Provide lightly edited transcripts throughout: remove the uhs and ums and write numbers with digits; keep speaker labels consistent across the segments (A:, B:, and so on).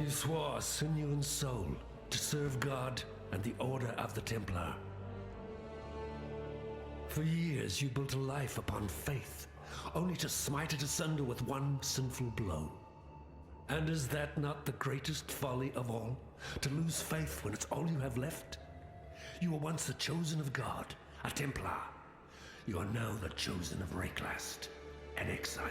A: You swore sinew and soul to serve God and the Order of the Templar. For years you built a life upon faith, only to smite it asunder with one sinful blow. And is that not the greatest folly of all? To lose faith when it's all you have left? You were once the chosen of God, a Templar. You are now the chosen of Rayclast, an Exile.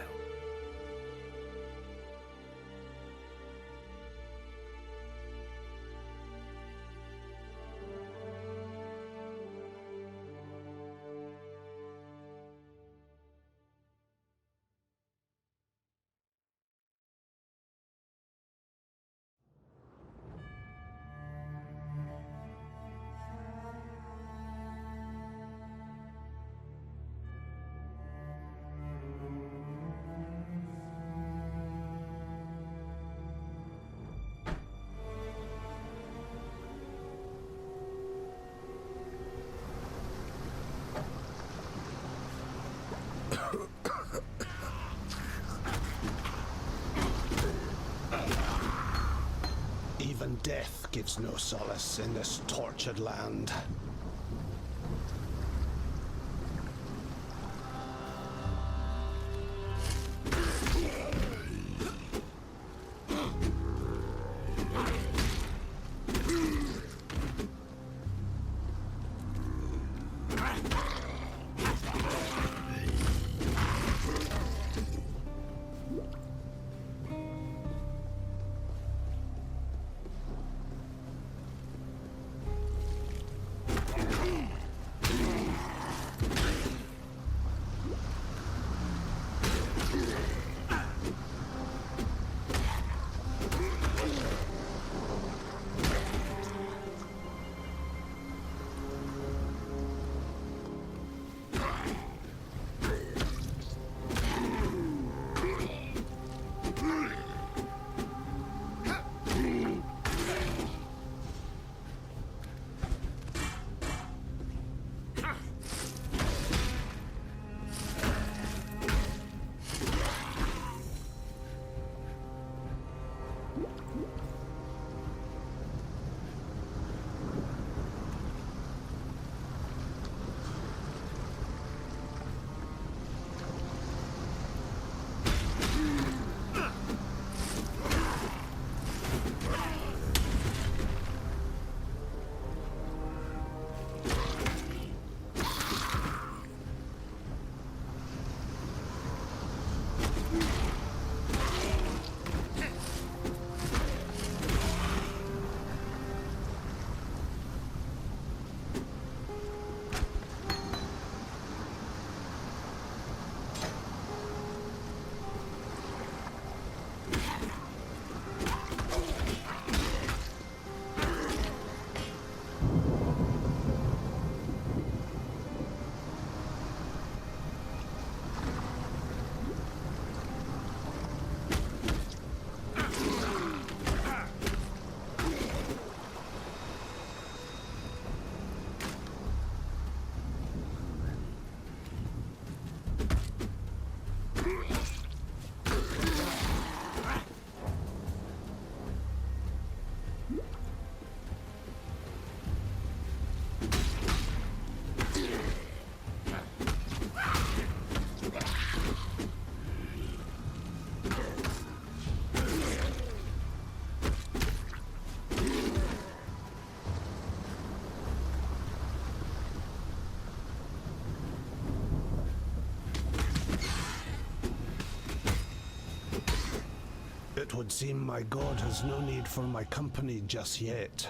B: Even death gives no solace in this tortured land. It would seem my god has no need for my company just yet.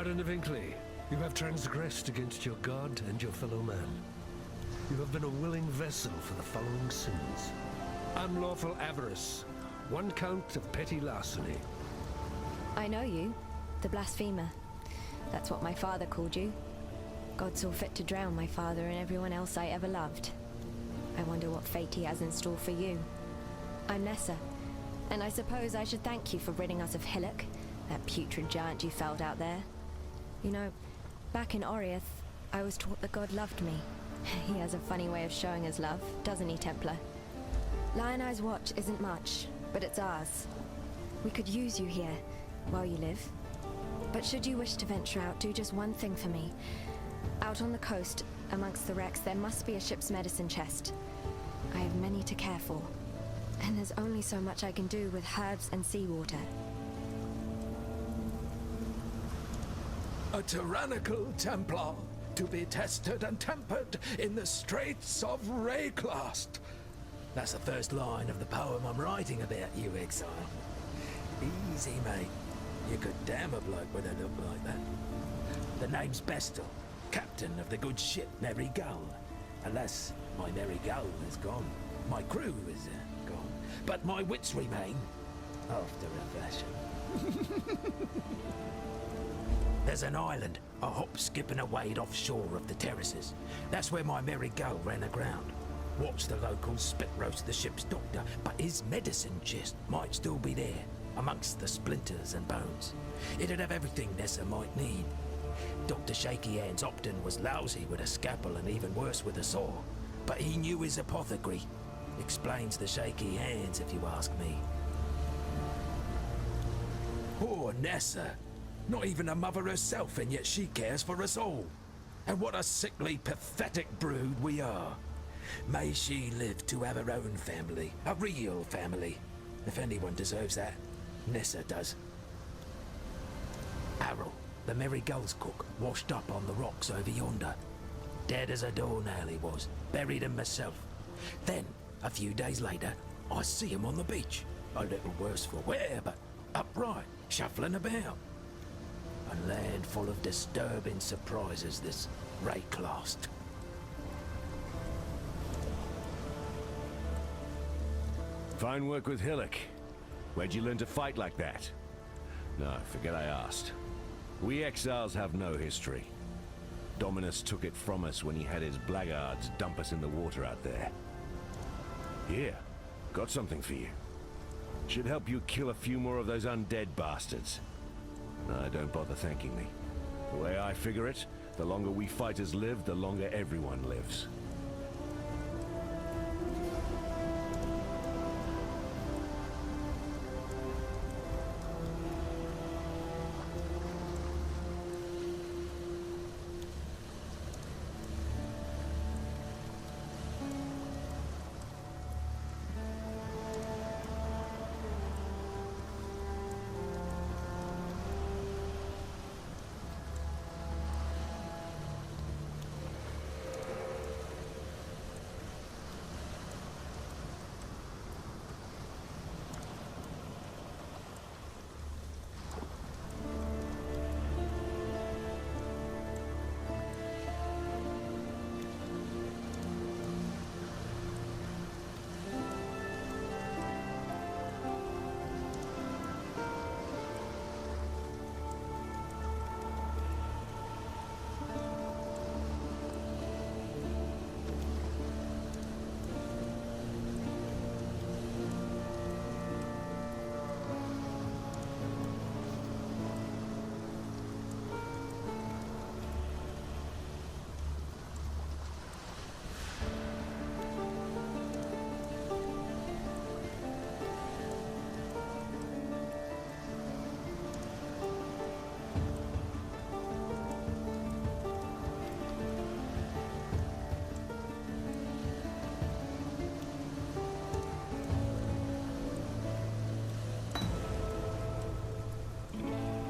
A: Garden of Inkley, you have transgressed against your god and your fellow man. You have been a willing vessel for the following sins. Unlawful avarice, 1 count of petty larceny.
C: I know you, the blasphemer. That's what my father called you. God saw fit to drown my father and everyone else I ever loved. I wonder what fate he has in store for you. I'm Nessa, and I suppose I should thank you for ridding us of Hillock, that putrid giant you felled out there. You know, back in Oriath, I was taught that God loved me. He has a funny way of showing his love, doesn't he, Templar? Lion Eye's watch isn't much, but it's ours. We could use you here, while you live. But should you wish to venture out, do just one thing for me. Out on the coast, amongst the wrecks, there must be a ship's medicine chest. I have many to care for, and there's only so much I can do with herbs and seawater.
D: A tyrannical Templar, to be tested and tempered in the straits of Rayclast. That's the first line of the poem I'm writing about you, Exile. Easy, mate. You could damn a bloke with a look like that. The name's Bestel, captain of the good ship Merry Gull. Alas, my Merry Gull is gone. My crew is gone. But my wits remain, after a fashion. There's an island, a hop, skip and a wade offshore of the terraces. That's where my Merry Gull ran aground. Watched the locals spit roast the ship's doctor, but his medicine chest might still be there, amongst the splinters and bones. It'd have everything Nessa might need. Dr. Shaky Hands Opton was lousy with a scalpel and even worse with a saw, but he knew his apothecary. Explains the shaky hands, if you ask me. Poor Nessa. Not even a mother herself, and yet she cares for us all. And what a sickly, pathetic brood we are. May she live to have her own family, a real family. If anyone deserves that, Nessa does. Errol, the Merry Gull's cook, washed up on the rocks over yonder. Dead as a doornail he was, buried him myself. Then, a few days later, I see him on the beach. A little worse for wear, but upright, shuffling about. A land full of disturbing surprises, this Rayclast.
E: Fine work with Hillock. Where'd you learn to fight like that? No, forget I asked. We exiles have no history. Dominus took it from us when he had his blackguards dump us in the water out there. Here, got something for you. Should help you kill a few more of those undead bastards. No, don't bother thanking me. The way I figure it, the longer we fighters live, the longer everyone lives.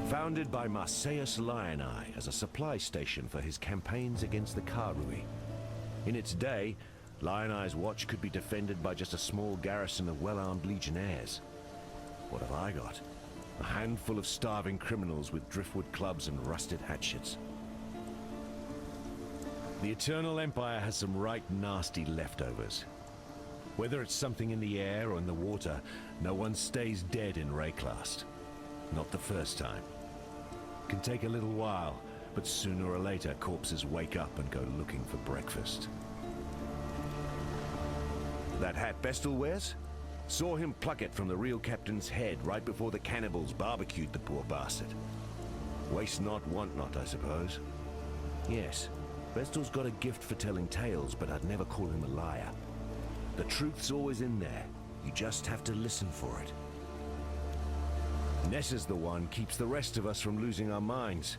E: Founded by Marseilles Lioneye as a supply station for his campaigns against the Karui. In its day, Lioneye's watch could be defended by just a small garrison of well-armed legionnaires. What have I got? A handful of starving criminals with driftwood clubs and rusted hatchets. The Eternal Empire has some right nasty leftovers. Whether it's something in the air or in the water, no one stays dead in Rayclast. Not the first time. Can take a little while, but sooner or later corpses wake up and go looking for breakfast. That hat Bestel wears? Saw him pluck it from the real captain's head right before the cannibals barbecued the poor bastard. Waste not, want not, I suppose. Yes, Bestel's got a gift for telling tales, but I'd never call him a liar. The truth's always in there. You just have to listen for it. Nessa's the one keeps the rest of us from losing our minds.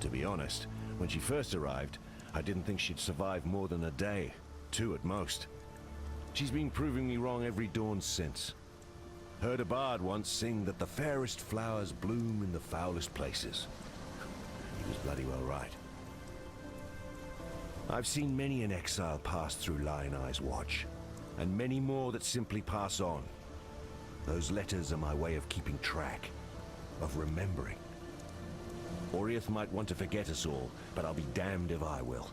E: To be honest, when she first arrived, I didn't think she'd survive more than a day. 2 at most. She's been proving me wrong every dawn since. Heard a bard once sing that the fairest flowers bloom in the foulest places. He was bloody well right. I've seen many an exile pass through Lion Eye's watch, and many more that simply pass on. Those letters are my way of keeping track, of remembering. Oriath might want to forget us all, but I'll be damned if I will.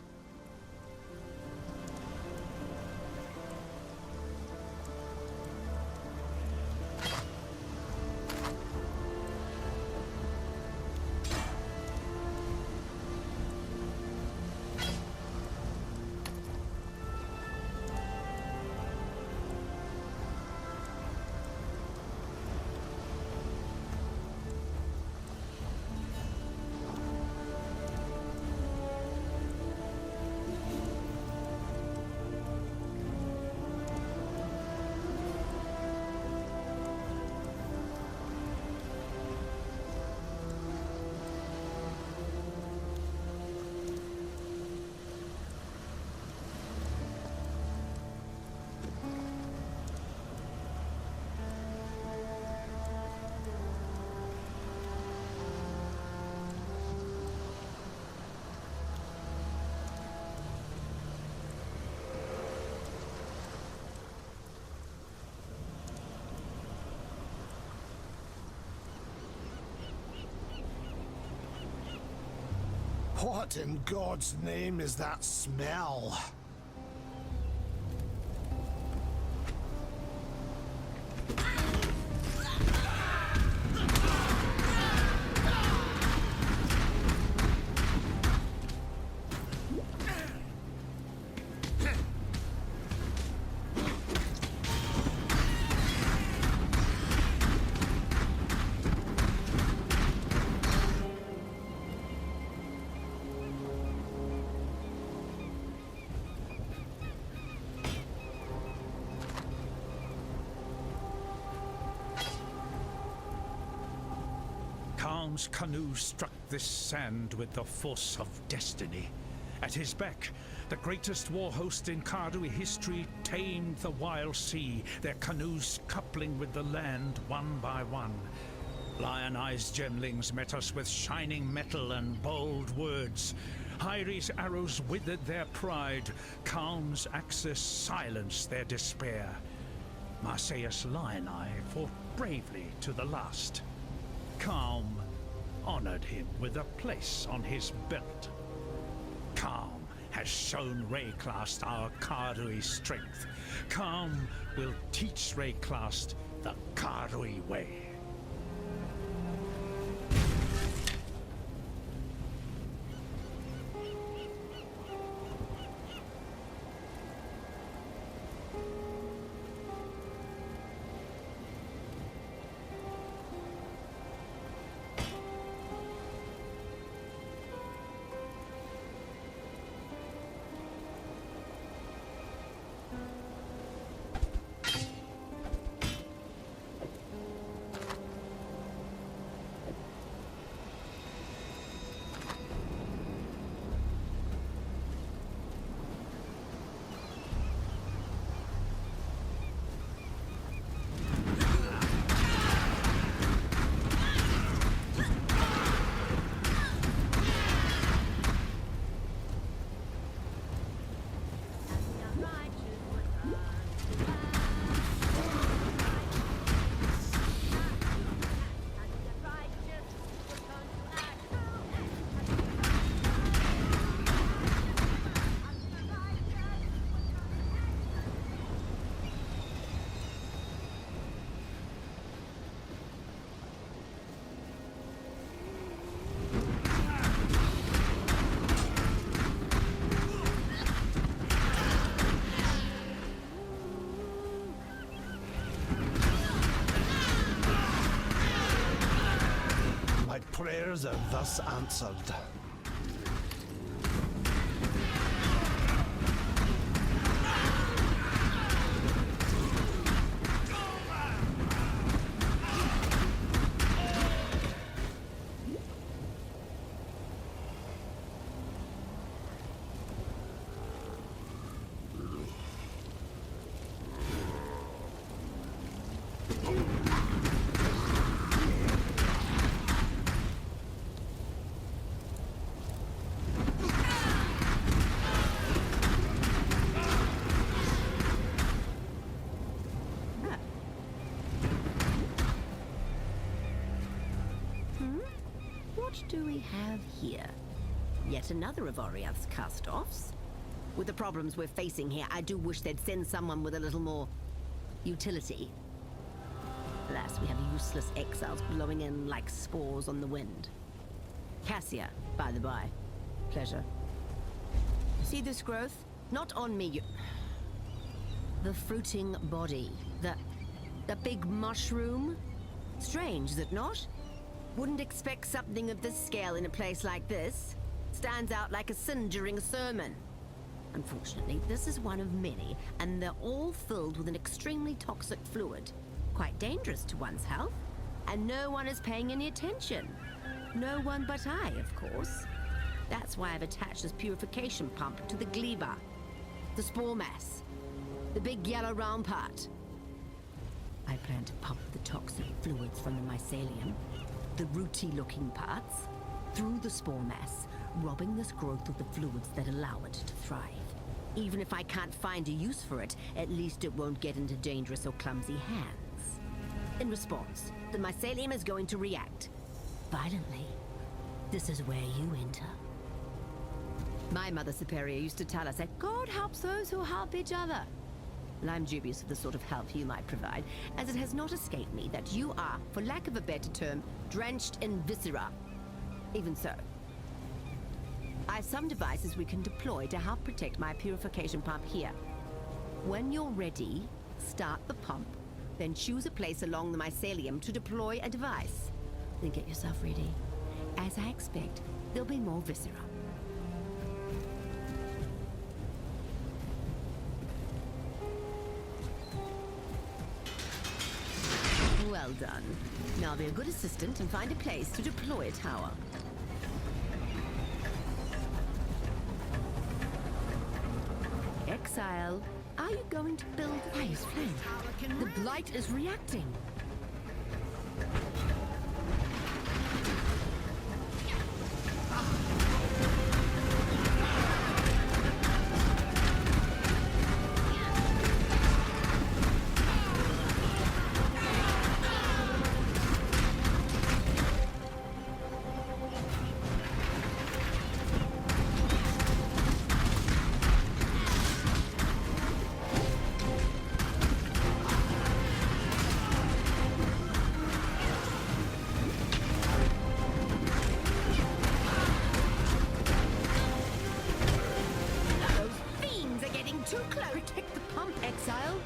B: What in God's name is that smell?
F: Khan's canoe struck this sand with the force of destiny. At his beck, the greatest war host in Kardui history tamed the wild sea, their canoes coupling with the land one by one. Lion Eye's gemlings met us with shining metal and bold words. Hyri's arrows withered their pride. Khan's axis silenced their despair. Marseilles Lion Eye fought bravely to the last. Khan honored him with a place on his belt. Khan has shown Rayclast our Kardui strength. Khan will teach Rayclast the Kardui way.
B: prayers are thus answered.
G: What do we have here? Yet another of Oriath's cast-offs. With the problems we're facing here, I do wish they'd send someone with a little more utility. Alas, we have useless exiles blowing in like spores on the wind. Cassia, by the by. Pleasure. See this growth? Not on me, you... The fruiting body. The big mushroom? Strange, is it not? Wouldn't expect something of this scale in a place like this. Stands out like a sin during a sermon. Unfortunately, this is one of many, and they're all filled with an extremely toxic fluid. Quite dangerous to one's health. And no one is paying any attention. No one but I, of course. That's why I've attached this purification pump to the gleba. The spore mass. The big yellow round part. I plan to pump the toxic fluids from the mycelium, the rooty-looking parts, through the spore mass, robbing this growth of the fluids that allow it to thrive. Even if I can't find a use for it, at least it won't get into dangerous or clumsy hands. In response, the mycelium is going to react violently. This is where you enter. My Mother Superior used to tell us that God helps those who help each other. Well, I'm dubious of the sort of help you might provide, as it has not escaped me that you are, for lack of a better term, drenched in viscera. Even so, I have some devices we can deploy to help protect my purification pump here. When you're ready, start the pump, then choose a place along the mycelium to deploy a device. Then get yourself ready. As I expect, there'll be more viscera. Well done. Now be a good assistant and find a place to deploy a tower. Exile, are you going to build Fire's Flame? The blight is reacting. Too close. Protect the pump, Exile.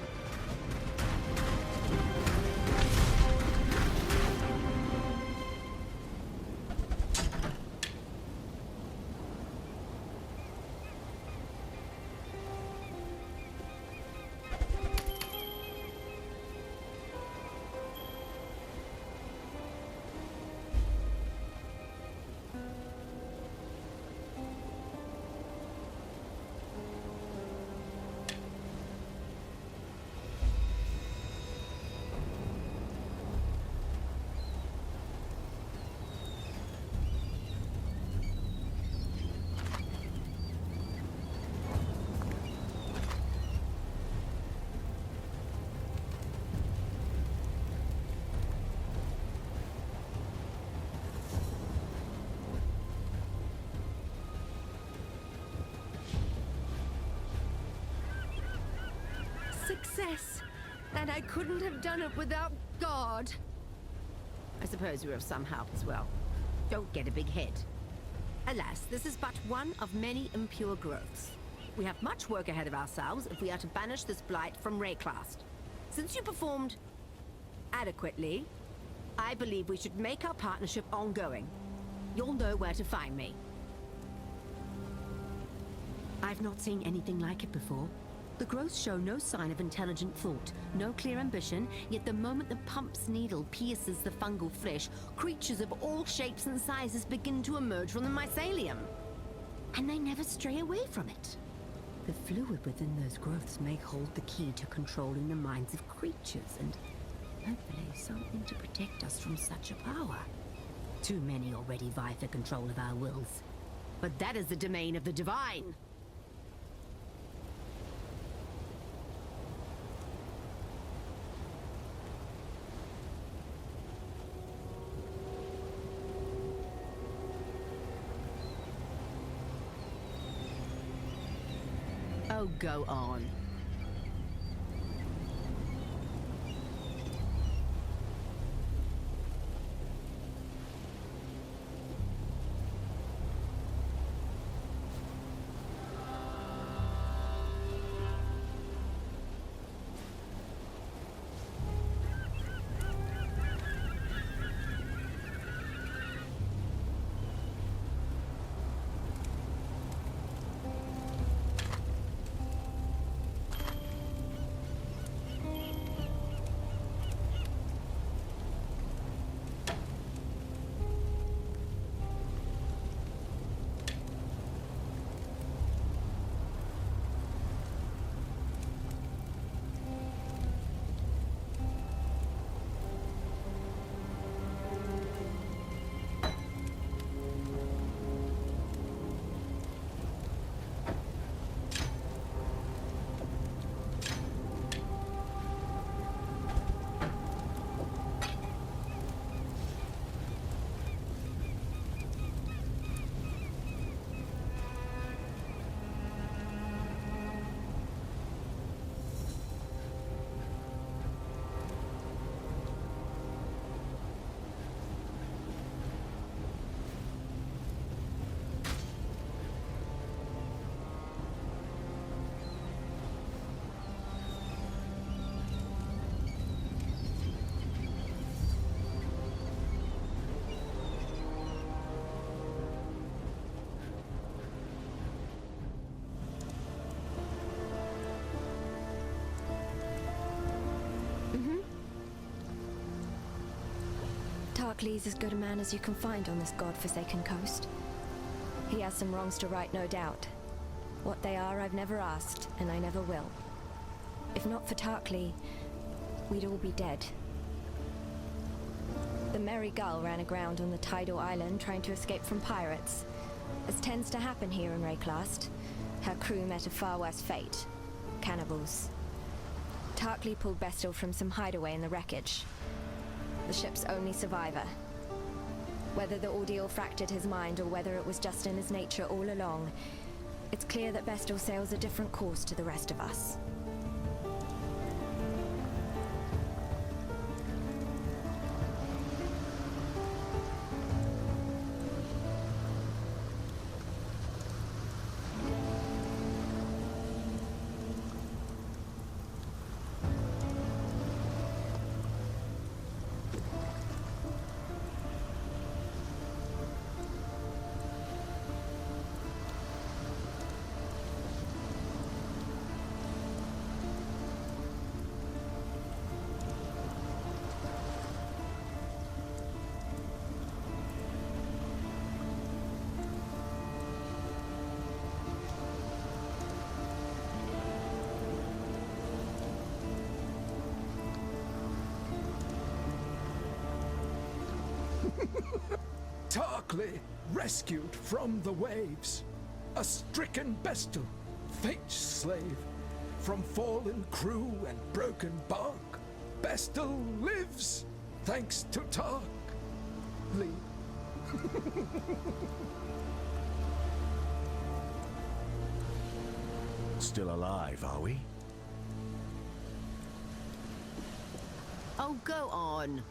G: Success! And I couldn't have done it without God. I suppose we're of some help as well. Don't get a big head. Alas, this is but one of many impure growths. We have much work ahead of ourselves if we are to banish this blight from Rayclast. Since you performed adequately, I believe we should make our partnership ongoing. You'll know where to find me. I've not seen anything like it before. The growths show no sign of intelligent thought, no clear ambition, yet the moment the pump's needle pierces the fungal flesh, creatures of all shapes and sizes begin to emerge from the mycelium. And they never stray away from it. The fluid within those growths may hold the key to controlling the minds of creatures, and hopefully something to protect us from such a power. Too many already vie for control of our wills. But that is the domain of the divine. Oh, go on.
C: Tarklee's as good a man as you can find on this god-forsaken coast. He has some wrongs to right, no doubt. What they are, I've never asked, and I never will. If not for Tarklee, we'd all be dead. The Merry Gull ran aground on the tidal island trying to escape from pirates. As tends to happen here in Rayclast, her crew met a far worse fate. Cannibals. Tarklee pulled Bestel from some hideaway in the wreckage. The ship's only survivor. Whether the ordeal fractured his mind or whether it was just in his nature all along, it's clear that Bestel sails a different course to the rest of us.
D: Tarklee, rescued from the waves. A stricken Bestel, fate's slave. From fallen crew and broken bark, Bestel lives, thanks to Tarklee.
E: Still alive, are we?
G: Oh, go on.